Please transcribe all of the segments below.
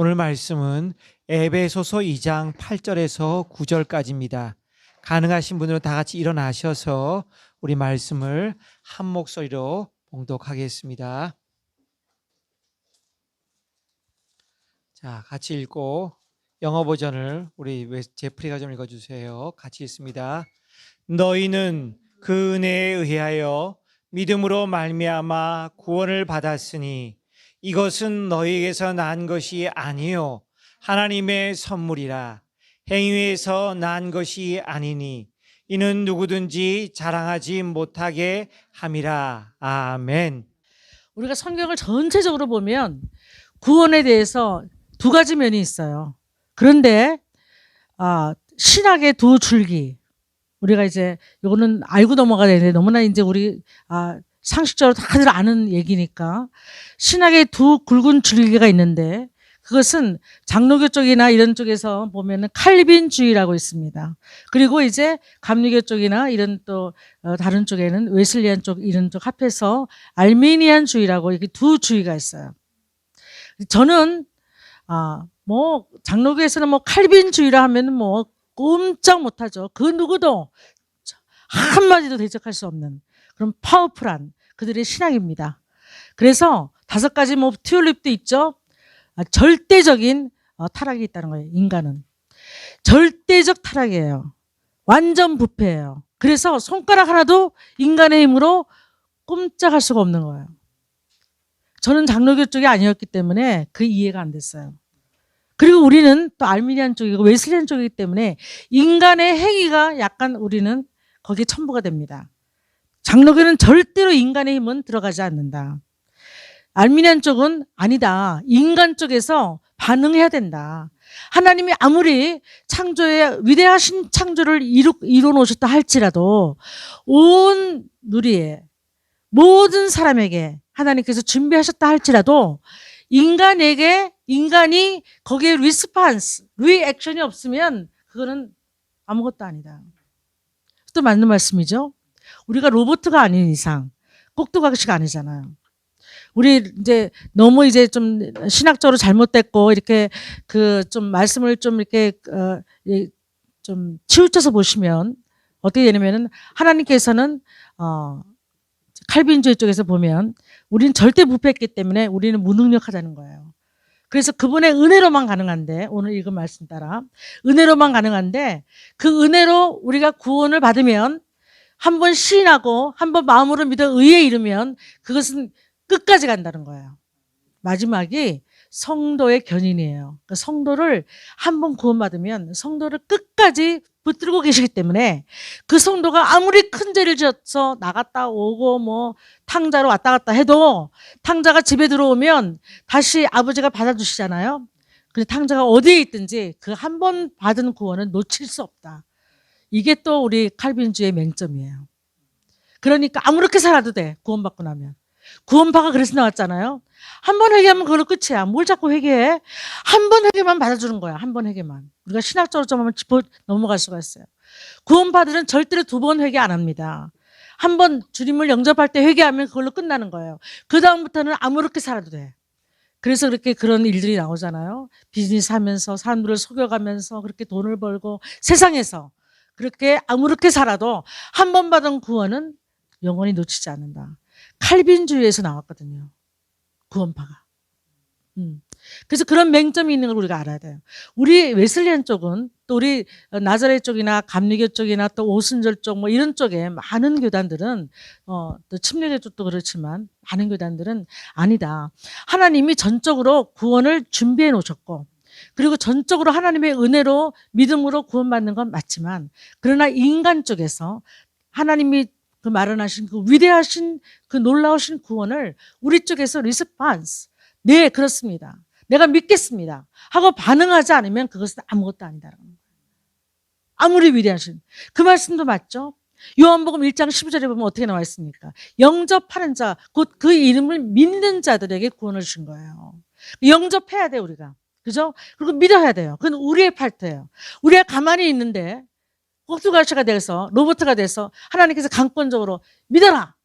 오늘 말씀은 에베소서 2장 8절에서 9절까지입니다. 가능하신 분들은 다 같이 일어나셔서 우리 말씀을 한 목소리로 봉독하겠습니다. 자, 같이 읽고 영어 버전을 우리 제프리가 좀 읽어주세요. 같이 읽습니다. 너희는 그 은혜에 의하여 믿음으로 말미암아 구원을 받았으니 이것은 너희에게서 난 것이 아니요 하나님의 선물이라. 행위에서 난 것이 아니니 이는 누구든지 자랑하지 못하게 함이라. 아멘. 우리가 성경을 전체적으로 보면 구원에 대해서 두 가지 면이 있어요. 그런데 신학의 두 줄기, 우리가 이제 이거는 알고 넘어가야 되는데 너무나 이제 우리 상식적으로 다들 아는 얘기니까 신학의 두 굵은 줄기가 있는데 그것은 장로교 쪽이나 이런 쪽에서 보면은 칼빈주의라고 있습니다. 그리고 이제 감리교 쪽이나 이런 또 다른 쪽에는 웨슬리안 쪽 이런 쪽 합해서 알미니안주의라고 이렇게 두 주의가 있어요. 저는 뭐 장로교에서는 뭐 칼빈주의라 하면은 뭐 꼼짝 못하죠. 그 누구도 한마디도 대적할 수 없는 그런 파워풀한 그들의 신앙입니다. 그래서 5가지 뭐 튤립도 있죠. 절대적인 타락이 있다는 거예요. 인간은 절대적 타락이에요. 완전 부패예요. 그래서 손가락 하나도 인간의 힘으로 꼼짝할 수가 없는 거예요. 저는 장로교 쪽이 아니었기 때문에 그 이해가 안 됐어요. 그리고 우리는 또 알미니안 쪽이고 웨슬리안 쪽이기 때문에 인간의 행위가 약간 우리는 거기에 첨부가 됩니다. 장로교는 절대로 인간의 힘은 들어가지 않는다. 알미니안 쪽은 아니다. 인간 쪽에서 반응해야 된다. 하나님이 아무리 위대하신 창조를 이뤄 놓으셨다 할지라도 온 누리에 모든 사람에게 하나님께서 준비하셨다 할지라도 인간이 거기에 리액션이 없으면 그거는 아무것도 아니다. 또 맞는 말씀이죠. 우리가 로봇가 아닌 이상 꼭두각시가 아니잖아요. 우리 이제 너무 이제 좀 신학적으로 잘못됐고 이렇게 그 좀 말씀을 좀 이렇게 좀 치우쳐서 보시면 어떻게 되냐면은 하나님께서는 칼빈주의 쪽에서 보면 우리는 절대 부패했기 때문에 우리는 무능력하다는 거예요. 그래서 그분의 은혜로만 가능한데 오늘 읽은 말씀 따라 은혜로만 가능한데 그 은혜로 우리가 구원을 받으면 한번 시인하고 한번 마음으로 믿어 의에 이르면 그것은 끝까지 간다는 거예요. 마지막이 성도의 견인이에요. 그러니까 성도를 한번 구원받으면 성도를 끝까지 붙들고 계시기 때문에 그 성도가 아무리 큰 죄를 지어서 나갔다 오고 뭐 탕자로 왔다 갔다 해도 탕자가 집에 들어오면 다시 아버지가 받아주시잖아요. 근데 탕자가 어디에 있든지 그 한 번 받은 구원은 놓칠 수 없다. 이게 또 우리 칼빈주의 맹점이에요. 그러니까 아무렇게 살아도 돼. 구원받고 나면. 구원파가 그래서 나왔잖아요. 한 번 회개하면 그걸로 끝이야. 뭘 자꾸 회개해? 한 번 회개만 받아주는 거야. 한 번 회개만. 우리가 신학적으로 좀 한번 짚어 넘어갈 수가 있어요. 구원파들은 절대로 2번 회개 안 합니다. 한 번 주님을 영접할 때 회개하면 그걸로 끝나는 거예요. 그 다음부터는 아무렇게 살아도 돼. 그래서 그렇게 그런 일들이 나오잖아요. 비즈니스 하면서 사람들을 속여가면서 그렇게 돈을 벌고 세상에서 그렇게 아무렇게 살아도 한 번 받은 구원은 영원히 놓치지 않는다. 칼빈주의에서 나왔거든요. 구원파가. 그래서 그런 맹점이 있는 걸 우리가 알아야 돼요. 우리 웨슬리안 쪽은 또 우리 나자렛 쪽이나 감리교 쪽이나 또 오순절 쪽 뭐 이런 쪽에 많은 교단들은 또 침례교 쪽도 그렇지만 많은 교단들은 아니다. 하나님이 전적으로 구원을 준비해 놓으셨고 그리고 전적으로 하나님의 은혜로 믿음으로 구원받는 건 맞지만 그러나 인간 쪽에서 하나님이 그 마련하신 그 위대하신 그 놀라우신 구원을 우리 쪽에서 리스판스 네 그렇습니다. 내가 믿겠습니다. 하고 반응하지 않으면 그것은 아무것도 아니다라는 거예요. 아무리 위대하신 그 말씀도 맞죠? 요한복음 1장 15절에 보면 어떻게 나와 있습니까? 영접하는 자, 곧 그 이름을 믿는 자들에게 구원을 주신 거예요. 영접해야 돼요, 우리가. 그죠? 그리고 믿어야 돼요. 그건 우리의 파트예요. 우리가 가만히 있는데 꼭두가시가 돼서 로봇가 돼서 하나님께서 강권적으로 믿어라.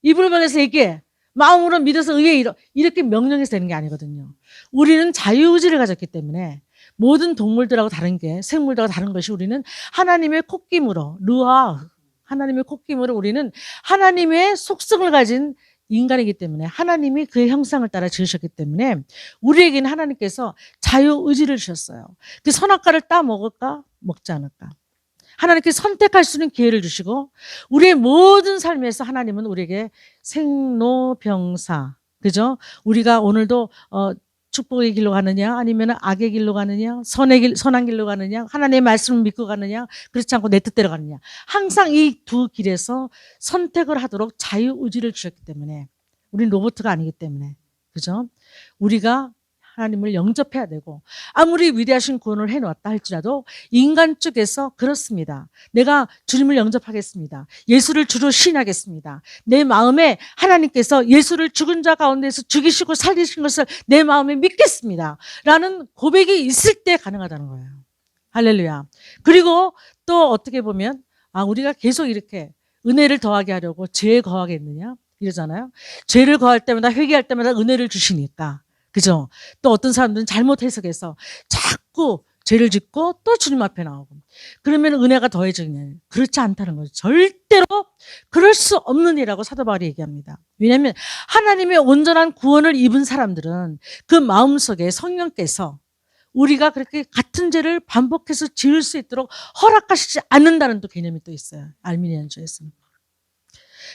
입을 벌려서 얘기해. 마음으로 믿어서 의에 이렇게 명령해서 되는 게 아니거든요. 우리는 자유의지를 가졌기 때문에 모든 동물들하고 다른 게, 생물들하고 다른 것이 우리는 하나님의 콧김으로, 르아, 하나님의 콧김으로 우리는 하나님의 속성을 가진 인간이기 때문에, 하나님이 그의 형상을 따라 지으셨기 때문에 우리에게는 하나님께서 자유의지를 주셨어요. 그 선악과를 따 먹을까? 먹지 않을까? 하나님께서 선택할 수 있는 기회를 주시고, 우리의 모든 삶에서 하나님은 우리에게 생로병사, 그죠? 우리가 오늘도 축복의 길로 가느냐, 아니면 악의 길로 가느냐, 선한 길로 가느냐, 하나님의 말씀을 믿고 가느냐, 그렇지 않고 내 뜻대로 가느냐. 항상 이 두 길에서 선택을 하도록 자유의지를 주셨기 때문에, 우리는 로봇가 아니기 때문에, 그죠? 우리가 하나님을 영접해야 되고, 아무리 위대하신 구원을 해놓았다 할지라도 인간 쪽에서 그렇습니다. 내가 주님을 영접하겠습니다. 예수를 주로 신하겠습니다. 내 마음에 하나님께서 예수를 죽은 자 가운데서 죽이시고 살리신 것을 내 마음에 믿겠습니다. 라는 고백이 있을 때 가능하다는 거예요. 할렐루야. 그리고 또 어떻게 보면, 우리가 계속 이렇게 은혜를 더하게 하려고 죄에 거하겠느냐? 이러잖아요. 죄를 거할 때마다, 회개할 때마다 은혜를 주시니까. 그죠? 또 어떤 사람들은 잘못 해석해서 자꾸 죄를 짓고 또 주님 앞에 나오고. 그러면 은혜가 더해지냐? 그렇지 않다는 거죠. 절대로 그럴 수 없는 일이라고 사도 바울이 얘기합니다. 왜냐하면 하나님의 온전한 구원을 입은 사람들은 그 마음속에 성령께서 우리가 그렇게 같은 죄를 반복해서 지을 수 있도록 허락하시지 않는다는 또 개념이 또 있어요. 알미니안주에서는.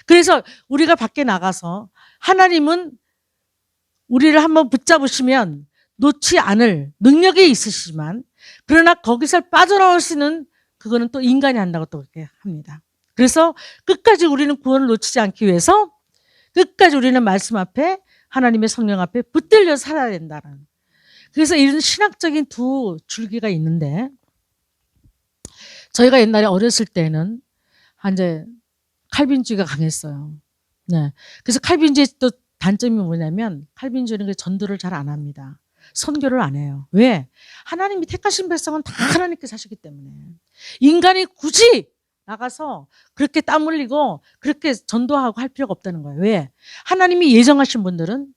그래서 우리가 밖에 나가서 하나님은 우리를 한번 붙잡으시면 놓지 않을 능력이 있으시지만, 그러나 거기서 빠져나올 수 있는, 그거는 또 인간이 한다고 또 그렇게 합니다. 그래서 끝까지 우리는 구원을 놓치지 않기 위해서 끝까지 우리는 말씀 앞에, 하나님의 성령 앞에 붙들려 살아야 된다는. 그래서 이런 신학적인 두 줄기가 있는데, 저희가 옛날에 어렸을 때는 이제 칼빈주의가 강했어요. 네. 그래서 칼빈주의 또 단점이 뭐냐면, 칼빈주의는 전도를 잘 안 합니다. 선교를 안 해요. 왜? 하나님이 택하신 백성은 다 하나님께서 하시기 때문에. 인간이 굳이 나가서 그렇게 땀 흘리고 그렇게 전도하고 할 필요가 없다는 거예요. 왜? 하나님이 예정하신 분들은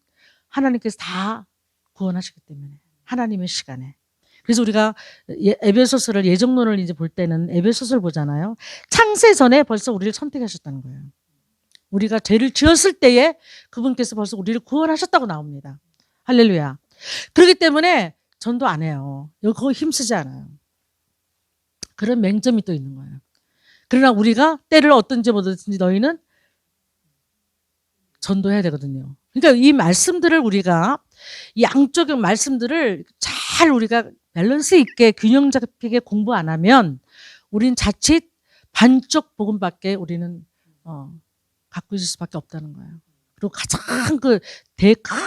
하나님께서 다 구원하시기 때문에. 하나님의 시간에. 그래서 우리가 에베소서를, 예정론을 이제 볼 때는 에베소서를 보잖아요. 창세 전에 벌써 우리를 선택하셨다는 거예요. 우리가 죄를 지었을 때에 그분께서 벌써 우리를 구원하셨다고 나옵니다. 할렐루야. 그렇기 때문에 전도 안 해요. 그거 힘쓰지 않아요. 그런 맹점이 또 있는 거예요. 그러나 우리가 때를 얻든지 못 얻든지 너희는 전도해야 되거든요. 그러니까 이 말씀들을 우리가, 이 양쪽의 말씀들을 잘 우리가 밸런스 있게 균형 잡히게 공부 안 하면 우린 자칫 반쪽 복음밖에 우리는 갖고 있을 수밖에 없다는 거예요. 그리고 가장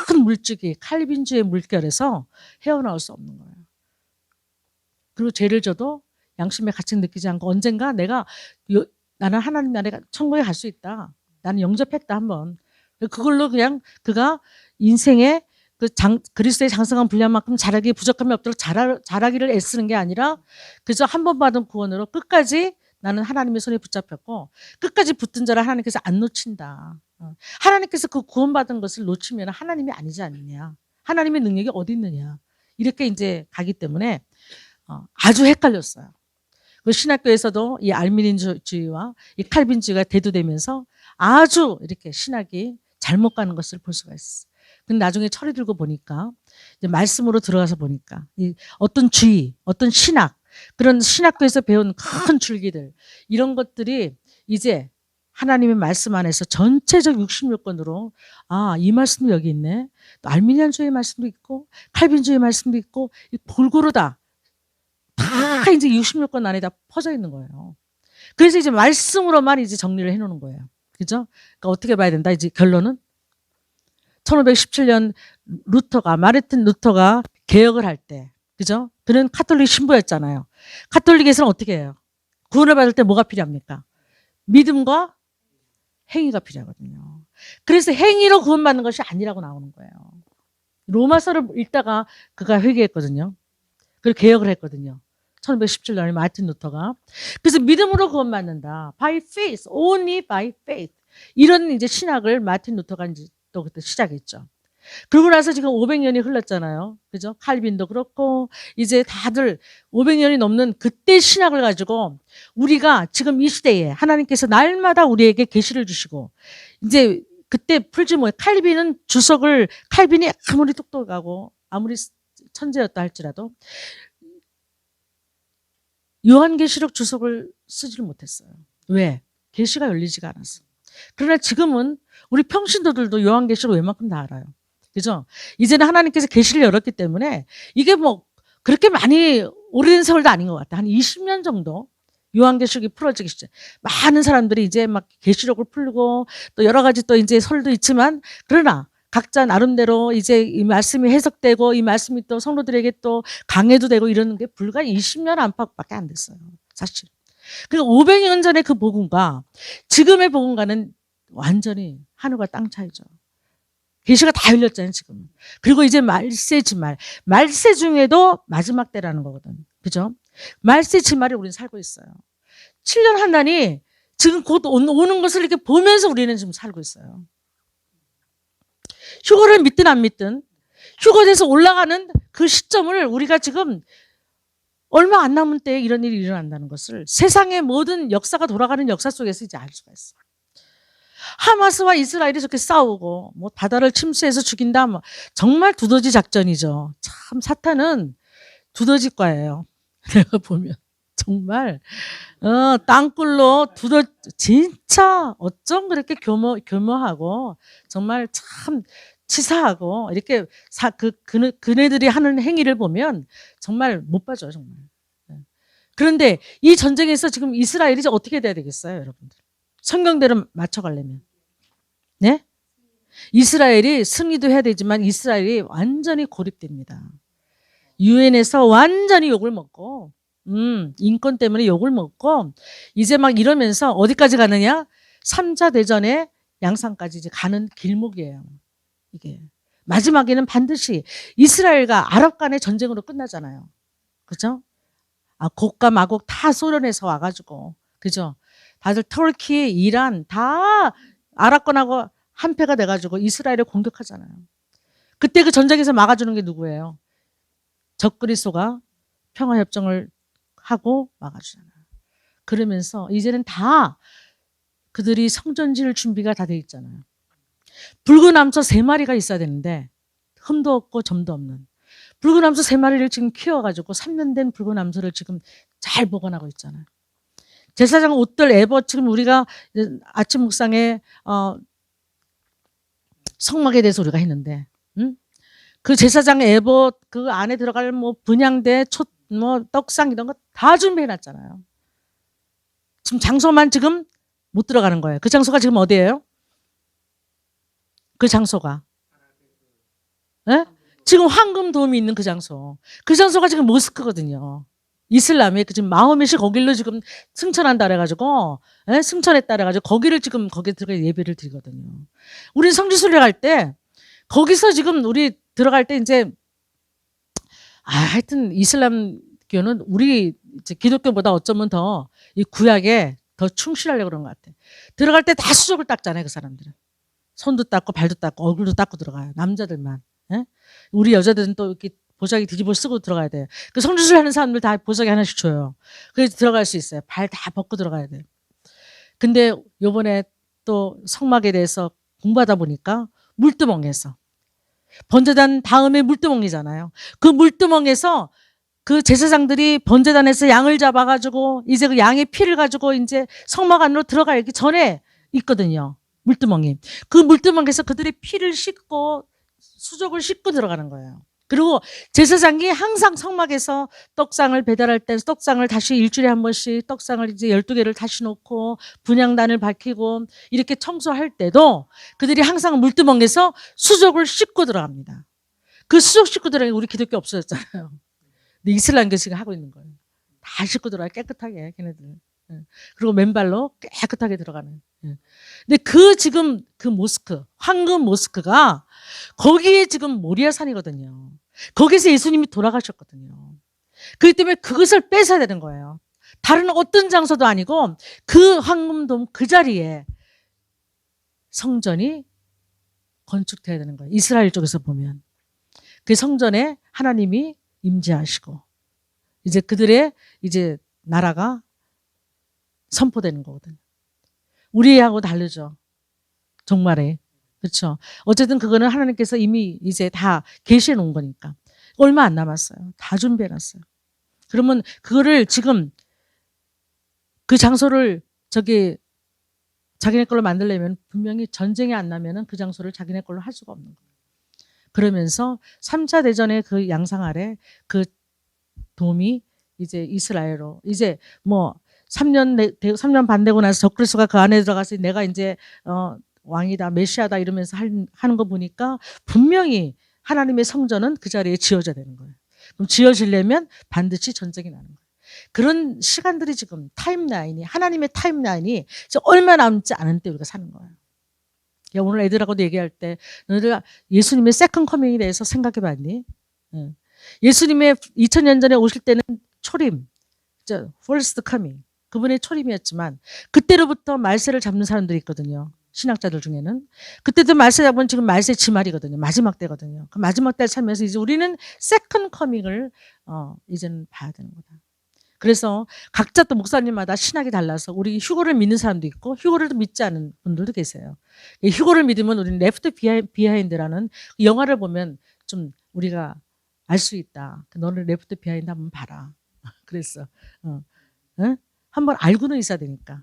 큰 물줄기, 칼빈주의 물결에서 헤어나올 수 없는 거예요. 그리고 죄를 져도 양심의 가책 느끼지 않고, 언젠가 나는 하나님 나라에 천국에 갈 수 있다. 나는 영접했다 한번. 그걸로 그냥 그가 인생에 그리스도의 장성한 분량만큼 자라기 부족함이 없도록 자라기를 애쓰는 게 아니라, 그저 한 번 받은 구원으로 끝까지 나는 하나님의 손에 붙잡혔고, 끝까지 붙은 자를 하나님께서 안 놓친다. 하나님께서 그 구원받은 것을 놓치면 하나님이 아니지 않느냐. 하나님의 능력이 어디 있느냐. 이렇게 이제 가기 때문에 아주 헷갈렸어요. 그 신학교에서도 이 알미닌주의와 이 칼빈주의가 대두되면서 아주 이렇게 신학이 잘못 가는 것을 볼 수가 있어요. 근데 나중에 철이 들고 보니까, 이제 말씀으로 들어가서 보니까, 어떤 주의, 어떤 신학, 그런 신학교에서 배운 큰 줄기들, 이런 것들이 이제 하나님의 말씀 안에서 전체적 66권으로, 이 말씀도 여기 있네. 또 알미니안주의 말씀도 있고, 칼빈주의 말씀도 있고, 골고루 다 이제 66권 안에 다 퍼져 있는 거예요. 그래서 이제 말씀으로만 이제 정리를 해놓는 거예요. 그죠? 그러니까 어떻게 봐야 된다? 이제 결론은 1517년 마르틴 루터가 개혁을 할 때, 그죠? 그는 카톨릭 신부였잖아요. 카톨릭에서는 어떻게 해요? 구원을 받을 때 뭐가 필요합니까? 믿음과 행위가 필요하거든요. 그래서 행위로 구원받는 것이 아니라고 나오는 거예요. 로마서를 읽다가 그가 회개했거든요. 그리고 개혁을 했거든요. 1517년에 마르틴 루터가. 그래서 믿음으로 구원받는다. By faith, only by faith. 이런 이제 신학을 마르틴 루터가 이제 또 그때 시작했죠. 그러고 나서 지금 500년이 흘렀잖아요. 그죠? 칼빈도 그렇고 이제 다들 500년이 넘는 그때 신학을 가지고 우리가 지금 이 시대에 하나님께서 날마다 우리에게 계시를 주시고 이제 그때 풀지 뭐 칼빈이 아무리 똑똑하고 아무리 천재였다 할지라도 요한계시록 주석을 쓰지를 못했어요. 왜? 계시가 열리지가 않았어. 그러나 지금은 우리 평신도들도 요한계시록 웬만큼 다 알아요. 그죠? 이제는 하나님께서 계시를 열었기 때문에 이게 뭐 그렇게 많이 오래된 세월도 아닌 것 같아. 한 20년 정도 요한계시록이 풀어지기 시작. 많은 사람들이 이제 막 계시록을 풀고 또 여러 가지 또 이제 설도 있지만 그러나 각자 나름대로 이제 이 말씀이 해석되고 이 말씀이 또 성도들에게 또 강해도 되고 이러는 게 불과 20년 안팎밖에 안 됐어요. 사실. 그러니까 500년 전의 그 복음과 지금의 복음과는 완전히 하늘과 땅 차이죠. 계시가 다 열렸잖아요, 지금. 그리고 이제 말세 중에도 마지막 때라는 거거든. 그죠? 말세 지말에 우리는 살고 있어요. 7년 한단이 지금 곧 오는 것을 이렇게 보면서 우리는 지금 살고 있어요. 휴거를 믿든 안 믿든 휴거돼서 올라가는 그 시점을 우리가 지금 얼마 안 남은 때에 이런 일이 일어난다는 것을 세상의 모든 역사가 돌아가는 역사 속에서 이제 알 수가 있어. 하마스와 이스라엘이 저렇게 싸우고 뭐 바다를 침수해서 죽인다 뭐 정말 두더지 작전이죠. 참 사탄은 두더지과예요. 내가 보면 정말 땅굴로 진짜 어쩜 그렇게 교묘하고 정말 참 치사하고 이렇게 그네들이 하는 행위를 보면 정말 못 봐줘요, 정말. 그런데 이 전쟁에서 지금 이스라엘이 어떻게 돼야 되겠어요, 여러분들? 성경대로 맞춰가려면. 네? 이스라엘이 승리도 해야 되지만 이스라엘이 완전히 고립됩니다. 유엔에서 완전히 욕을 먹고, 인권 때문에 욕을 먹고, 이제 막 이러면서 어디까지 가느냐? 3차 대전의 양상까지 이제 가는 길목이에요. 이게. 마지막에는 반드시 이스라엘과 아랍 간의 전쟁으로 끝나잖아요. 그죠? 곡과 마곡 다 소련에서 와가지고, 그죠? 다들 터키, 이란 다 아랍권하고 한패가 돼가지고 이스라엘을 공격하잖아요. 그때 그 전쟁에서 막아주는 게 누구예요? 적그리스도가 평화협정을 하고 막아주잖아요. 그러면서 이제는 다 그들이 성전 지을 준비가 다 돼 있잖아요. 붉은 암소 3마리가 있어야 되는데 흠도 없고 점도 없는 붉은 암소 3마리를 지금 키워가지고 3년 된 붉은 암소를 지금 잘 보관하고 있잖아요. 제사장 옷들 지금 우리가 아침 묵상에 성막에 대해서 우리가 했는데, 그 제사장 그 안에 들어갈 뭐 분향대, 떡상 이런 거 다 준비해놨잖아요. 지금 장소만 지금 못 들어가는 거예요. 그 장소가 지금 어디예요? 그 장소가. 네? 지금 황금돔이 있는 그 장소. 그 장소가 지금 모스크거든요. 이슬람이 지금 마호멧이 거길로 지금 승천한다 그래가지고, 승천했다 그래가지고 거기에 들어가 예배를 드리거든요. 우리 성지순례 갈 때 거기서 지금 우리 들어갈 때 이제 하여튼 이슬람교는 우리 이제 기독교보다 어쩌면 더 이 구약에 더 충실하려고 그런 것 같아. 들어갈 때 다 수족을 닦잖아요, 그 사람들은. 손도 닦고 발도 닦고 얼굴도 닦고 들어가요. 남자들만. 우리 여자들은 또 이렇게 보자기 뒤집어 쓰고 들어가야 돼요. 그 성지순례 하는 사람들 다 보자기 하나씩 줘요. 그래서 들어갈 수 있어요. 발 다 벗고 들어가야 돼요. 근데 요번에 또 성막에 대해서 공부하다 보니까 물두멍에서 번제단 다음에 물두멍이잖아요. 그 물두멍에서 그 제사장들이 번제단에서 양을 잡아가지고 이제 그 양의 피를 가지고 이제 성막 안으로 들어가기 전에 있거든요. 물두멍이. 그 물두멍에서 그들의 피를 씻고 수족을 씻고 들어가는 거예요. 그리고 제사장이 항상 성막에서 떡상을 배달할 때 떡상을 다시 일주일에 한 번씩 떡상을 이제 12개를 다시 놓고 분향단을 밝히고 이렇게 청소할 때도 그들이 항상 물두멍에서 수족을 씻고 들어갑니다. 그 수족 씻고 들어가기 우리 기독교 없어졌잖아요. 근데 이슬람교 지금 하고 있는 거예요. 다 씻고 들어가요. 깨끗하게 걔네들. 그리고 맨발로 깨끗하게 들어가는. 근데 지금 그 모스크, 황금 모스크가 거기에 지금 모리아산이거든요. 거기서 예수님이 돌아가셨거든요. 그렇기 때문에 그것을 뺏어야 되는 거예요. 다른 어떤 장소도 아니고 그 황금돔 그 자리에 성전이 건축돼야 되는 거예요. 이스라엘 쪽에서 보면. 그 성전에 하나님이 임재하시고 이제 그들의 이제 나라가 선포되는 거거든요. 우리하고 다르죠. 정말에. 그렇죠. 어쨌든 그거는 하나님께서 이미 이제 다 계시해 놓은 거니까. 얼마 안 남았어요. 다 준비해 놨어요. 그러면 그거를 지금 그 장소를 저기 자기네 걸로 만들려면 분명히 전쟁이 안 나면은 그 장소를 자기네 걸로 할 수가 없는 거예요. 그러면서 3차 대전의 그 양상 아래 그 돔이 이제 이스라엘로 이제 뭐 3년 반 되고 나서 적그리스도가 그 안에 들어가서 내가 이제 왕이다 메시아다 이러면서 하는 거 보니까 분명히 하나님의 성전은 그 자리에 지어져야 되는 거예요. 그럼 지어지려면 반드시 전쟁이 나는 거예요. 그런 시간들이 지금 하나님의 타임라인이 얼마 남지 않은 때 우리가 사는 거예요. 오늘 애들하고도 얘기할 때 너희들 예수님의 세컨 커밍에 대해서 생각해 봤니? 예수님의 2000년 전에 오실 때는 초림, first coming, 그분의 초림이었지만 그때로부터 말세를 잡는 사람들이 있거든요. 신학자들 중에는. 그때도 말세 잡으면 지금 말세 지말이거든요. 마지막 때거든요. 그 마지막 때를 살면서 이제 우리는 세컨 커밍을 이제는 봐야 되는 거다. 그래서 각자 또 목사님마다 신학이 달라서 우리 휴거를 믿는 사람도 있고 휴거를 믿지 않은 분들도 계세요. 휴거를 믿으면 우리는 레프트 비하인드라는 영화를 보면 좀 우리가 알 수 있다. 너는 레프트 비하인드 한번 봐라. 그랬어. 한번 알고는 있어야 되니까.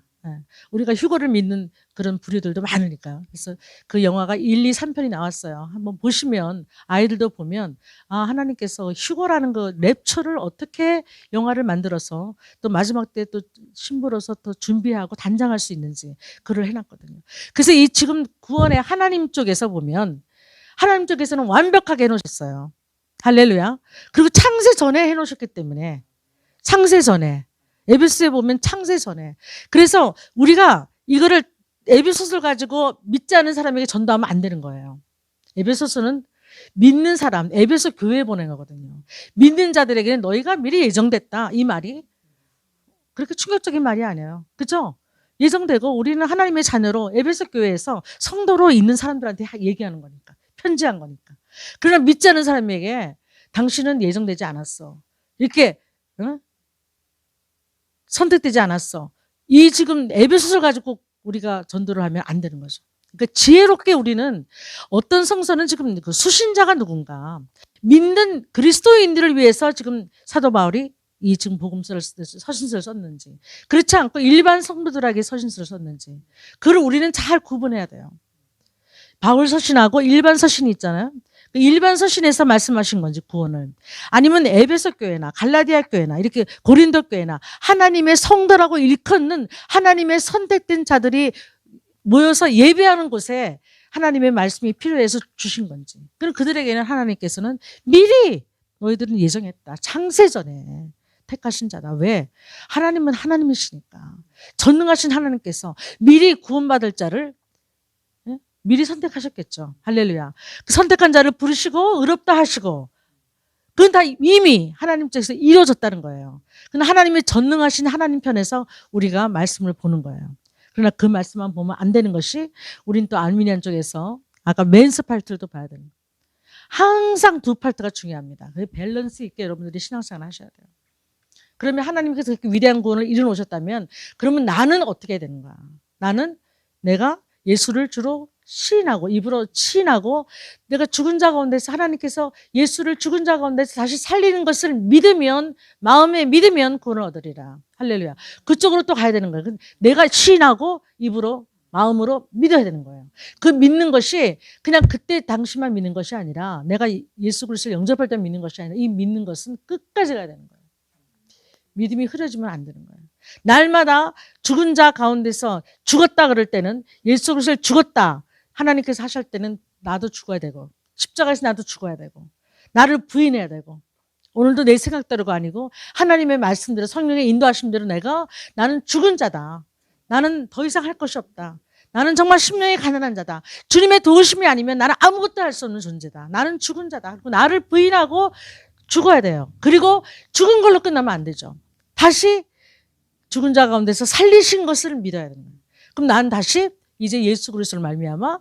우리가 휴거를 믿는 그런 부류들도 많으니까. 그래서 그 영화가 1, 2, 3편이 나왔어요. 한번 보시면 아이들도 보면 하나님께서 휴거라는 그 랩처를 어떻게 영화를 만들어서 또 마지막 때 또 신부로서 또 준비하고 단장할 수 있는지 그걸 해놨거든요. 그래서 이 지금 구원의 하나님 쪽에서 보면 하나님 쪽에서는 완벽하게 해놓으셨어요. 할렐루야. 그리고 창세 전에 해놓으셨기 때문에 창세 전에 에베소에 보면 창세 전에. 그래서 우리가 이거를 에베소서를 가지고 믿지 않은 사람에게 전도하면 안 되는 거예요. 에베소서는 믿는 사람, 에베소 교회에 보낸 거거든요. 믿는 자들에게는 너희가 미리 예정됐다. 이 말이 그렇게 충격적인 말이 아니에요. 그렇죠? 예정되고 우리는 하나님의 자녀로 에베소 교회에서 성도로 있는 사람들한테 얘기하는 거니까. 편지한 거니까. 그러나 믿지 않은 사람에게 당신은 예정되지 않았어. 이렇게 선택되지 않았어. 이 지금 에베소서를 가지고 우리가 전도를 하면 안 되는 거죠. 그러니까 지혜롭게 우리는 어떤 성서는 지금 그 수신자가 누군가 믿는 그리스도인들을 위해서 지금 사도 바울이 이 지금 복음서를 서신서를 썼는지 그렇지 않고 일반 성도들에게 서신서를 썼는지 그걸 우리는 잘 구분해야 돼요. 바울 서신하고 일반 서신이 있잖아요. 일반 서신에서 말씀하신 건지 구원을 아니면 에베소 교회나 갈라디아 교회나 이렇게 고린도 교회나 하나님의 성도라고 일컫는 하나님의 선택된 자들이 모여서 예배하는 곳에 하나님의 말씀이 필요해서 주신 건지 그럼 그들에게는 하나님께서는 미리 너희들은 예정했다. 창세전에 택하신 자다. 왜? 하나님은 하나님이시니까 전능하신 하나님께서 미리 구원받을 자를 미리 선택하셨겠죠. 할렐루야. 그 선택한 자를 부르시고 의롭다 하시고 그건 다 이미 하나님 쪽에서 이루어졌다는 거예요. 그건 하나님의 전능하신 하나님 편에서 우리가 말씀을 보는 거예요. 그러나 그 말씀만 보면 안 되는 것이 우린 또 알미니안 쪽에서 아까 맨스 팔트도 봐야 되는 거예요. 항상 두 팔트가 중요합니다. 그 밸런스 있게 여러분들이 신앙생활 하셔야 돼요. 그러면 하나님께서 그렇게 위대한 구원을 이루어놓으셨다면 그러면 나는 어떻게 해야 되는 거야? 나는 내가 예수를 주로 시인하고 입으로 시인하고 내가 죽은 자 가운데서 하나님께서 예수를 죽은 자 가운데서 다시 살리는 것을 믿으면 마음에 믿으면 구원을 얻으리라. 할렐루야. 그쪽으로 또 가야 되는 거예요. 내가 시인하고 입으로 마음으로 믿어야 되는 거예요. 그 믿는 것이 그냥 그때 당시만 믿는 것이 아니라 내가 예수 그리스도를 영접할 때 믿는 것이 아니라 이 믿는 것은 끝까지 가야 되는 거예요. 믿음이 흐려지면 안 되는 거예요. 날마다 죽은 자 가운데서 죽었다 그럴 때는 예수 그리스도를 죽었다. 하나님께서 하실 때는 나도 죽어야 되고 십자가에서 나도 죽어야 되고 나를 부인해야 되고 오늘도 내 생각대로가 아니고 하나님의 말씀대로 성령의 인도하심대로 나는 죽은 자다. 나는 더 이상 할 것이 없다. 나는 정말 심령이 가난한 자다. 주님의 도우심이 아니면 나는 아무것도 할 수 없는 존재다. 나는 죽은 자다. 그리고 나를 부인하고 죽어야 돼요. 그리고 죽은 걸로 끝나면 안 되죠. 다시 죽은 자 가운데서 살리신 것을 믿어야 됩니다. 그럼 난 다시 이제 예수 그리스도를 말미암아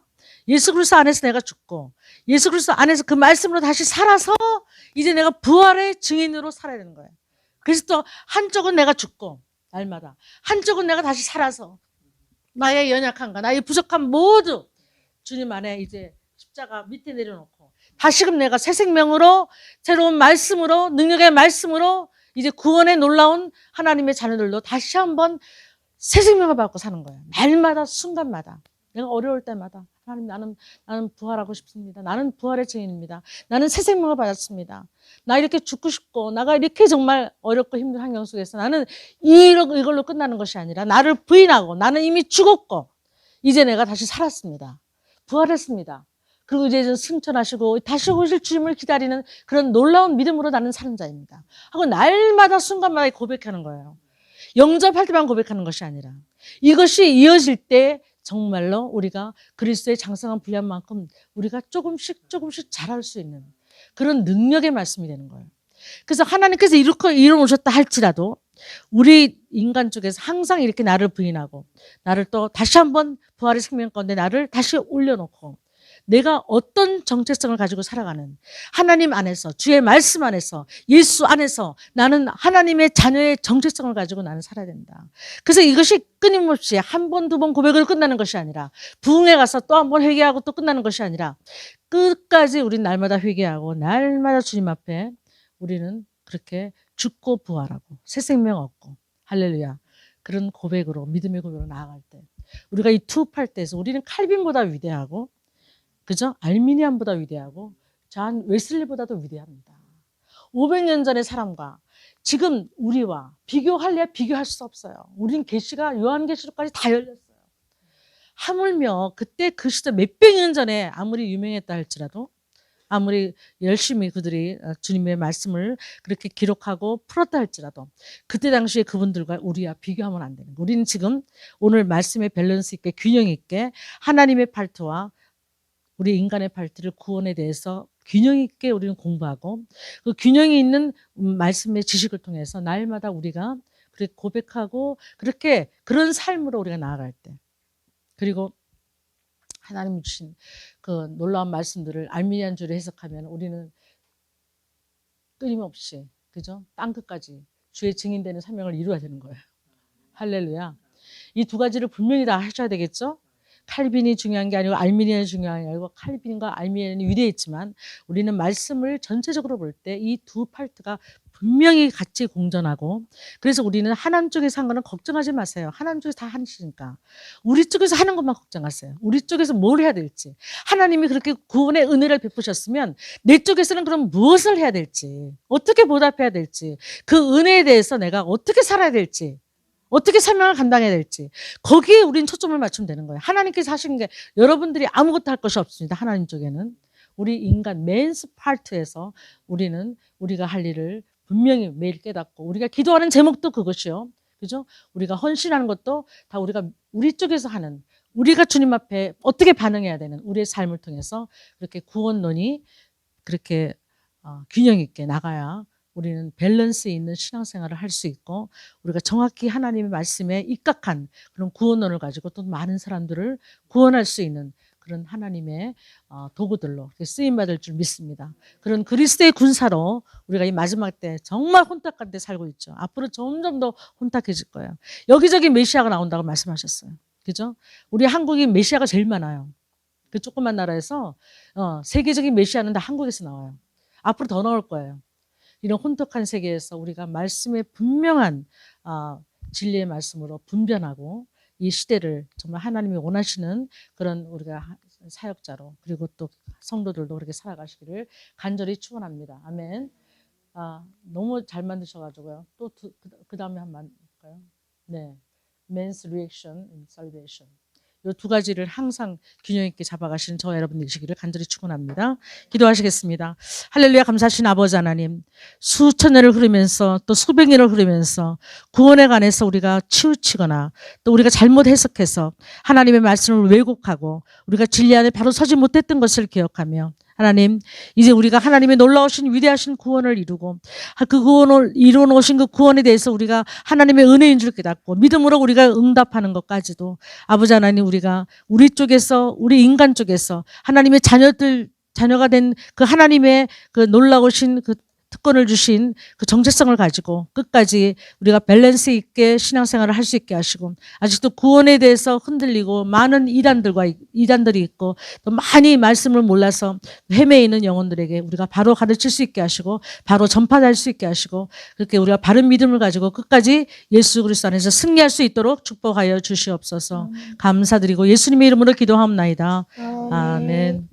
예수 그리스도 안에서 내가 죽고 예수 그리스도 안에서 그 말씀으로 다시 살아서 이제 내가 부활의 증인으로 살아야 되는 거예요. 그래서 또 한쪽은 내가 죽고 날마다 한쪽은 내가 다시 살아서 나의 연약함과 나의 부족함 모두 주님 안에 이제 십자가 밑에 내려놓고 다시금 내가 새 생명으로 새로운 말씀으로 능력의 말씀으로 이제 구원의 놀라운 하나님의 자녀들도 다시 한번 새 생명을 받고 사는 거예요. 날마다 순간마다 내가 어려울 때마다 하나님 나는 부활하고 싶습니다. 나는 부활의 증인입니다. 나는 새 생명을 받았습니다. 나 이렇게 죽고 싶고 나가 이렇게 정말 어렵고 힘든 환경 속에서 나는 이걸로 끝나는 것이 아니라 나를 부인하고 나는 이미 죽었고 이제 내가 다시 살았습니다. 부활했습니다. 그리고 이제 승천하시고 다시 오실 주님을 기다리는 그런 놀라운 믿음으로 나는 사는 자입니다. 하고 날마다 순간마다 고백하는 거예요. 영접할 때만 고백하는 것이 아니라 이것이 이어질 때 정말로 우리가 그리스도의 장성한 분량 만큼 우리가 조금씩 자랄 수 있는 그런 능력의 말씀이 되는 거예요. 그래서 하나님께서 이렇게 이뤄놓으셨다 할지라도 우리 인간 쪽에서 항상 이렇게 나를 부인하고 나를 또 다시 한번 부활의 생명 가운데 나를 다시 올려놓고 내가 어떤 정체성을 가지고 살아가는 하나님 안에서 주의 말씀 안에서 예수 안에서 나는 하나님의 자녀의 정체성을 가지고 나는 살아야 된다. 그래서 이것이 끊임없이 한 번, 두 번 고백으로 끝나는 것이 아니라 부흥에 가서 또 한 번 회개하고 또 끝나는 것이 아니라 끝까지 우리는 날마다 회개하고 날마다 주님 앞에 우리는 그렇게 죽고 부활하고 새 생명 얻고 할렐루야 그런 고백으로 믿음의 고백으로 나아갈 때 우리가 이 투팔 때에서 우리는 칼빈보다 위대하고 그죠? 알미니안보다 위대하고 존 웨슬리보다도 위대합니다. 500년 전의 사람과 지금 우리와 비교할래야 비교할 수 없어요. 우리는 계시가 요한계시록까지 다 열렸어요. 하물며 그때 그 시대 몇백 년 전에 아무리 유명했다 할지라도 아무리 열심히 그들이 주님의 말씀을 그렇게 기록하고 풀었다 할지라도 그때 당시에 그분들과 우리와 비교하면 안 되는 거예요. 우리는 지금 오늘 말씀의 밸런스 있게 균형 있게 하나님의 팔트와 우리 인간의 팔트를 구원에 대해서 균형 있게 우리는 공부하고 그 균형이 있는 말씀의 지식을 통해서 날마다 우리가 그렇게 고백하고 그렇게 그런 삶으로 우리가 나아갈 때 그리고 하나님 주신 그 놀라운 말씀들을 알미니안주로 해석하면 우리는 끊임없이 그죠? 땅끝까지 주의 증인되는 사명을 이루어야 되는 거예요. 할렐루야. 이 두 가지를 분명히 다 하셔야 되겠죠? 칼빈이 중요한 게 아니고 알미니안이 중요한 게 아니고 칼빈과 알미니안이 위대했지만 우리는 말씀을 전체적으로 볼 때 이 두 파트가 분명히 같이 공존하고 그래서 우리는 하나님 쪽에서 한 거는 걱정하지 마세요. 하나님 쪽에서 다 하시니까. 우리 쪽에서 하는 것만 걱정하세요. 우리 쪽에서 뭘 해야 될지. 하나님이 그렇게 구원의 은혜를 베푸셨으면 내 쪽에서는 그럼 무엇을 해야 될지 어떻게 보답해야 될지 그 은혜에 대해서 내가 어떻게 살아야 될지 어떻게 사명을 감당해야 될지 거기에 우리는 초점을 맞추면 되는 거예요. 하나님께서 하신 게 여러분들이 아무것도 할 것이 없습니다. 하나님 쪽에는. 우리 인간 맨스 파트에서 우리는 우리가 할 일을 분명히 매일 깨닫고 우리가 기도하는 제목도 그것이요. 그죠? 우리가 헌신하는 것도 다 우리가 우리 쪽에서 하는 우리가 주님 앞에 어떻게 반응해야 되는 우리의 삶을 통해서 그렇게 구원론이 그렇게 균형 있게 나가야 우리는 밸런스 있는 신앙생활을 할 수 있고 우리가 정확히 하나님의 말씀에 입각한 그런 구원론을 가지고 또 많은 사람들을 구원할 수 있는 그런 하나님의 도구들로 쓰임받을 줄 믿습니다. 그런 그리스도의 군사로 우리가 이 마지막 때 정말 혼탁한 때 살고 있죠. 앞으로 점점 더 혼탁해질 거예요. 여기저기 메시아가 나온다고 말씀하셨어요. 그죠? 우리 한국이 메시아가 제일 많아요. 그 조그만 나라에서 세계적인 메시아는 다 한국에서 나와요. 앞으로 더 나올 거예요. 이런 혼탁한 세계에서 우리가 말씀의 분명한 진리의 말씀으로 분변하고 이 시대를 정말 하나님이 원하시는 그런 우리가 사역자로 그리고 또 성도들도 그렇게 살아가시기를 간절히 축원합니다. 아멘. 너무 잘 만드셔가지고요. 또 그 다음에 한번 볼까요? 네, Man's Reaction in Salvation. 이 두 가지를 항상 균형 있게 잡아가시는 저와 여러분들이시기를 간절히 축원합니다. 기도하시겠습니다. 할렐루야. 감사하신 아버지 하나님, 수천 년을 흐르면서 또 수백 년을 흐르면서 구원에 관해서 우리가 치우치거나 또 우리가 잘못 해석해서 하나님의 말씀을 왜곡하고 우리가 진리 안에 바로 서지 못했던 것을 기억하며 하나님, 이제 우리가 하나님의 놀라우신 위대하신 구원을 이루고 그 구원을 이루어 놓으신 그 구원에 대해서 우리가 하나님의 은혜인 줄 깨닫고 믿음으로 우리가 응답하는 것까지도 아버지 하나님, 우리가 우리 쪽에서, 우리 인간 쪽에서 하나님의 자녀가 된 그 하나님의 그 놀라우신 그 특권을 주신 그 정체성을 가지고 끝까지 우리가 밸런스 있게 신앙생활을 할 수 있게 하시고, 아직도 구원에 대해서 흔들리고 많은 이단들이 있고 또 많이 말씀을 몰라서 헤매 있는 영혼들에게 우리가 바로 가르칠 수 있게 하시고 바로 전파할 수 있게 하시고, 그렇게 우리가 바른 믿음을 가지고 끝까지 예수 그리스도 안에서 승리할 수 있도록 축복하여 주시옵소서. 감사드리고 예수님의 이름으로 기도하옵나이다. 아멘.